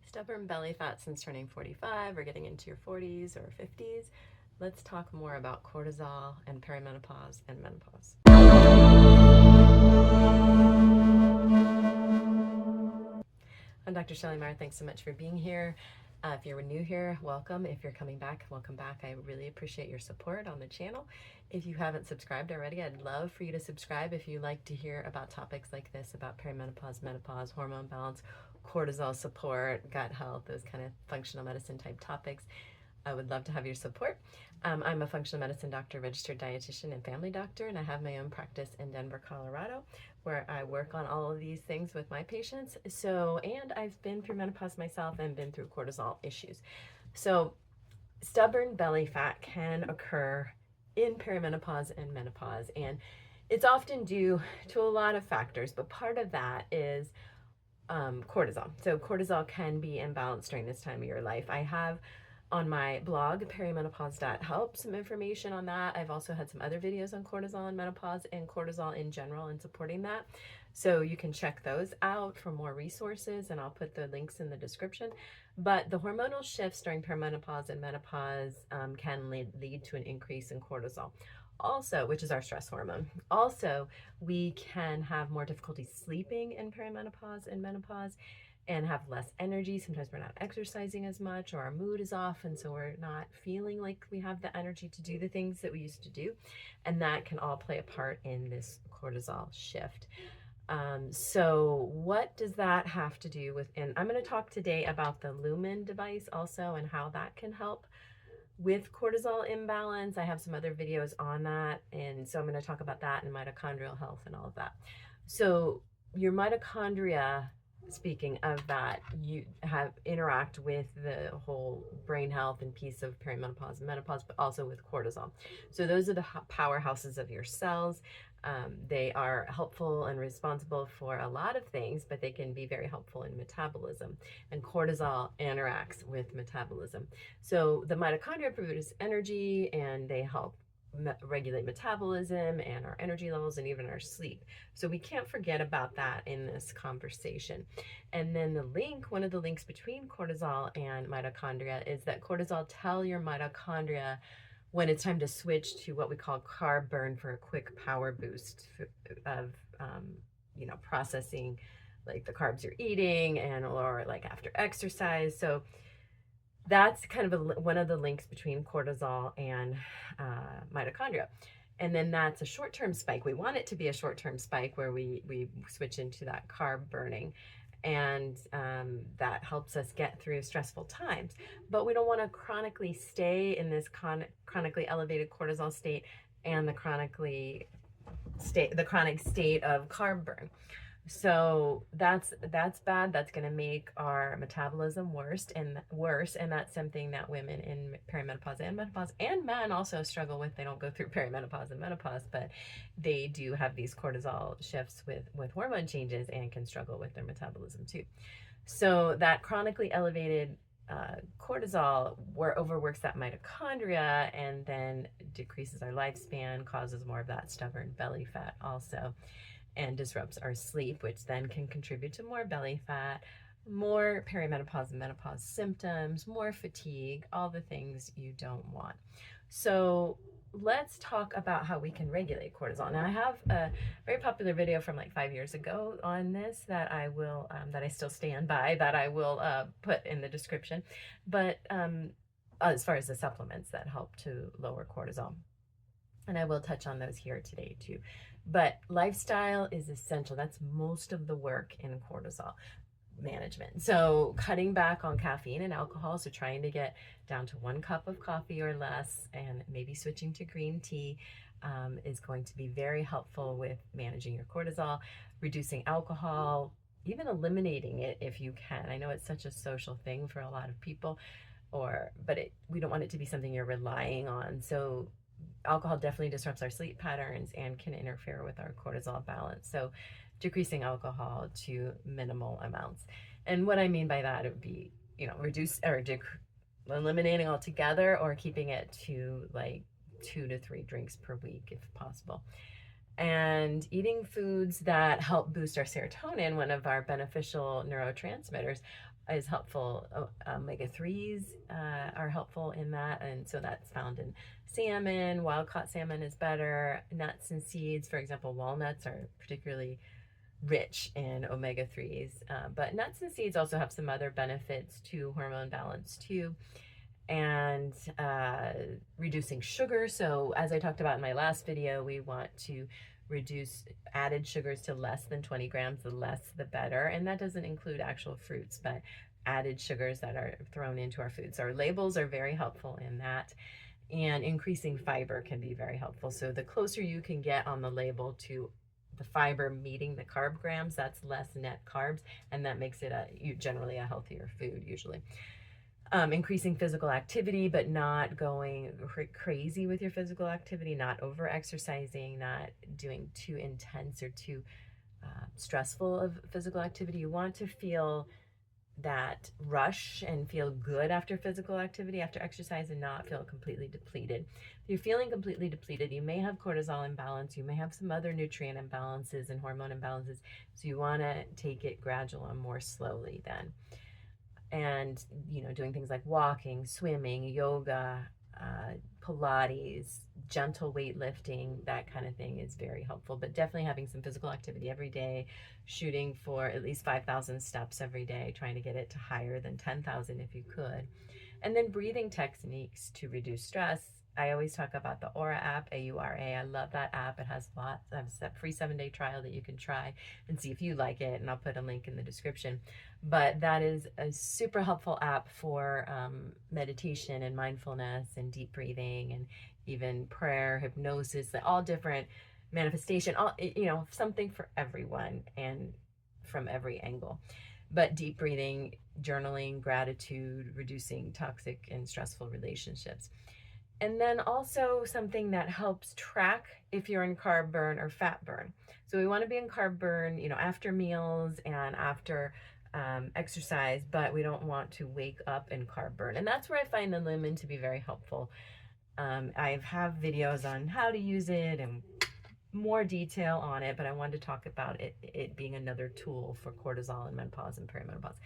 Stubborn belly fat since turning 45 or getting into your 40s or 50s, let's talk more about cortisol and perimenopause and menopause. I'm Dr. Shelley Meyer. Thanks so much for being here. If you're new here, welcome. If you're coming back, welcome back. I really appreciate your support on the channel. If you haven't subscribed already, I'd love for you to subscribe if you like to hear about topics like this, about perimenopause, menopause, hormone balance, cortisol support, gut health, those kind of functional medicine type topics. I would love to have your support. I'm a functional medicine doctor, registered dietitian, and family doctor, and I have my own practice in Denver, Colorado, where I work on all of these things with my patients. And I've been through menopause myself and been through cortisol issues. So stubborn belly fat can occur in perimenopause and menopause, and it's often due to a lot of factors, but part of that is cortisol. So cortisol can be imbalanced during this time of your life. I have on my blog, perimenopause.help, some information on that. I've also had some other videos on cortisol and menopause and cortisol in general and supporting that. So you can check those out for more resources, and I'll put the links in the description. But the hormonal shifts during perimenopause and menopause can lead to an increase in cortisol. Also, which is our stress hormone. Also, we can have more difficulty sleeping in perimenopause and menopause and have less energy. Sometimes we're not exercising as much, or our mood is off, and so we're not feeling like we have the energy to do the things that we used to do. And that can all play a part in this cortisol shift. So what does that have to do with, and I'm going to talk today about the Lumen device also and how that can help with cortisol imbalance. I have some other videos on that, and so I'm going to talk about that and mitochondrial health and all of that. So your mitochondria, speaking of that, you have interact with the whole brain health and piece of perimenopause and menopause, but also with cortisol. So those are the powerhouses of your cells. They are helpful and responsible for a lot of things, but they can be very helpful in metabolism, and cortisol interacts with metabolism. So the mitochondria produce energy, and they help regulate metabolism and our energy levels and even our sleep. So we can't forget about that in this conversation. And then one of the links between cortisol and mitochondria is that cortisol tell your mitochondria when it's time to switch to what we call carb burn for a quick power boost of processing like the carbs you're eating, and or like after exercise. So that's kind of one of the links between cortisol and mitochondria. And then that's a short-term spike. We want it to be a short-term spike where we switch into that carb burning, and that helps us get through stressful times. But we don't want to chronically stay in this chronically elevated cortisol state and the chronic state of carb burn. So that's bad. That's going to make our metabolism worse, and that's something that women in perimenopause and menopause, and men also struggle with. They don't go through perimenopause and menopause, but they do have these cortisol shifts with hormone changes and can struggle with their metabolism too. So that chronically elevated cortisol overworks that mitochondria, and then decreases our lifespan, causes more of that stubborn belly fat also, and disrupts our sleep, which then can contribute to more belly fat, more perimenopause and menopause symptoms, more fatigue, all the things you don't want. So let's talk about how we can regulate cortisol. Now, I have a very popular video from like 5 years ago on this that I will, that I still stand by, that I will put in the description. But as far as the supplements that help to lower cortisol, and I will touch on those here today too. But lifestyle is essential. That's most of the work in cortisol management. So cutting back on caffeine and alcohol, so trying to get down to 1 cup of coffee or less, and maybe switching to green tea is going to be very helpful with managing your cortisol. Reducing alcohol, even eliminating it if you can. I know it's such a social thing for a lot of people, but we don't want it to be something you're relying on. So alcohol definitely disrupts our sleep patterns and can interfere with our cortisol balance. So decreasing alcohol to minimal amounts. And what I mean by that, it would be, reduce or eliminating altogether, or keeping it to like 2 to 3 drinks per week if possible. And eating foods that help boost our serotonin, one of our beneficial neurotransmitters, is helpful. Omega-3s are helpful in that, and so that's found in salmon. Wild caught salmon is better. Nuts and seeds, for example, walnuts are particularly rich in omega-3s, but nuts and seeds also have some other benefits to hormone balance too, and reducing sugar. So as I talked about in my last video, we want to reduce added sugars to less than 20 grams. The less the better, and that doesn't include actual fruits, but added sugars that are thrown into our foods. Our labels are very helpful in that, and increasing fiber can be very helpful. So the closer you can get on the label to the fiber meeting the carb grams, that's less net carbs, and that makes it generally a healthier food usually. Increasing physical activity, but not going crazy with your physical activity, not over exercising, not doing too intense or too stressful of physical activity. You want to feel that rush and feel good after physical activity, after exercise, and not feel completely depleted. If you're feeling completely depleted, you may have cortisol imbalance, you may have some other nutrient imbalances and hormone imbalances, so you want to take it gradual and more slowly then. And, you know, doing things like walking, swimming, yoga, Pilates, gentle weightlifting, that kind of thing is very helpful. But definitely having some physical activity every day, shooting for at least 5,000 steps every day, trying to get it to higher than 10,000 if you could. And then breathing techniques to reduce stress. I always talk about the Aura app, A-U-R-A. I love that app. It has lots of free 7-day trial that you can try and see if you like it. And I'll put a link in the description. But that is a super helpful app for meditation and mindfulness and deep breathing and even prayer, hypnosis, all different manifestation, all, you know, something for everyone and from every angle. But deep breathing, journaling, gratitude, reducing toxic and stressful relationships. And then also something that helps track if you're in carb burn or fat burn. So we want to be in carb burn, you know, after meals and after exercise, but we don't want to wake up in carb burn. And that's where I find the Lumen to be very helpful. I have videos on how to use it and more detail on it, but I wanted to talk about it being another tool for cortisol and menopause and perimenopause.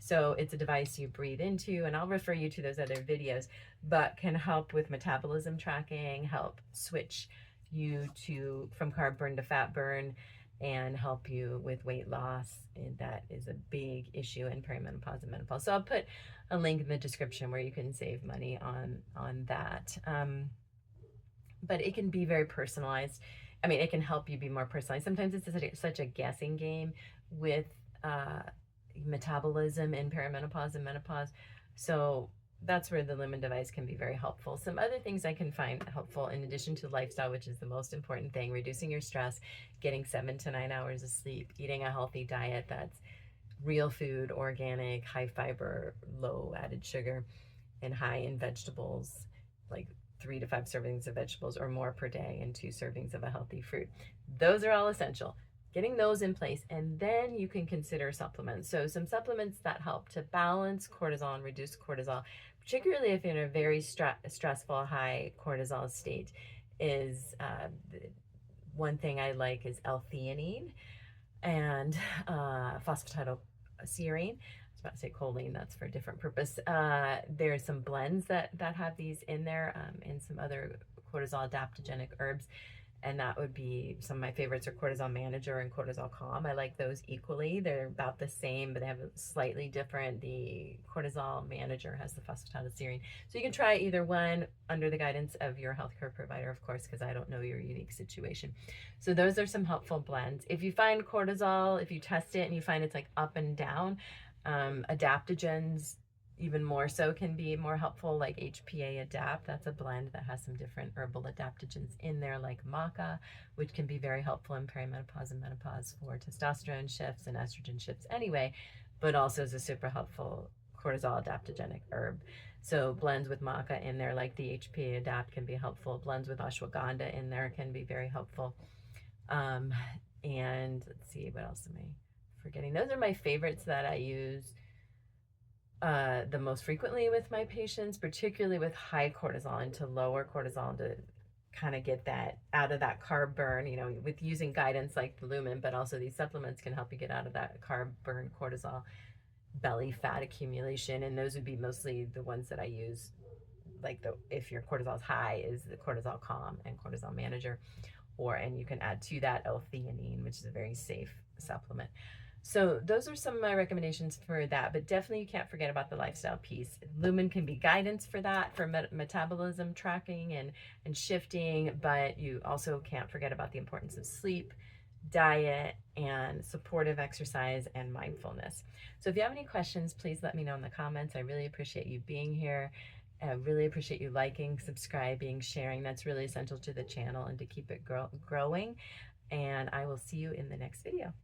So it's a device you breathe into, and I'll refer you to those other videos, but can help with metabolism tracking, help switch you from carb burn to fat burn, and help you with weight loss. And that is a big issue in perimenopause and menopause. So I'll put a link in the description where you can save money on that. But it can be very personalized. I mean, it can help you be more personalized. Sometimes it's such a guessing game with metabolism in perimenopause and menopause. So that's where the Lumen device can be very helpful. Some other things I can find helpful, in addition to lifestyle, which is the most important thing, reducing your stress, getting 7 to 9 hours of sleep, eating a healthy diet that's real food, organic, high fiber, low added sugar, and high in vegetables, like 3 to 5 servings of vegetables or more per day, and 2 servings of a healthy fruit. Those are all essential. Getting those in place, and then you can consider supplements. So some supplements that help to balance cortisol and reduce cortisol, particularly if you're in a very stressful, high cortisol state, is one thing I like is L-theanine and phosphatidylserine. I was about to say choline, that's for a different purpose. There's some blends that have these in there, and some other cortisol adaptogenic herbs. And that would be, some of my favorites are Cortisol Manager and Cortisol Calm. I like those equally. They're about the same, but they have a slightly different. The Cortisol Manager has the phosphatidylserine. So you can try either one under the guidance of your healthcare provider, of course, because I don't know your unique situation. So those are some helpful blends. If you find cortisol, if you test it and you find it's like up and down, adaptogens even more so can be more helpful, like HPA Adapt. That's a blend that has some different herbal adaptogens in there, like maca, which can be very helpful in perimenopause and menopause for testosterone shifts and estrogen shifts anyway, but also is a super helpful cortisol adaptogenic herb. So blends with maca in there, like the HPA Adapt, can be helpful. Blends with ashwagandha in there can be very helpful. And let's see, what else am I forgetting? Those are my favorites that I use the most frequently with my patients, particularly with high cortisol, and to lower cortisol to kind of get that out of that carb burn, you know, with using guidance like the Lumen, but also these supplements can help you get out of that carb burn cortisol belly fat accumulation, and those would be mostly the ones that I use. Like if your cortisol is high, is the cortisol calm and cortisol manager, and you can add to that L-theanine, which is a very safe supplement. So those are some of my recommendations for that, but definitely you can't forget about the lifestyle piece. Lumen can be guidance for that, for metabolism tracking and shifting, but you also can't forget about the importance of sleep, diet, and supportive exercise and mindfulness. So if you have any questions, please let me know in the comments. I really appreciate you being here. I really appreciate you liking, subscribing, sharing. That's really essential to the channel and to keep it growing. And I will see you in the next video.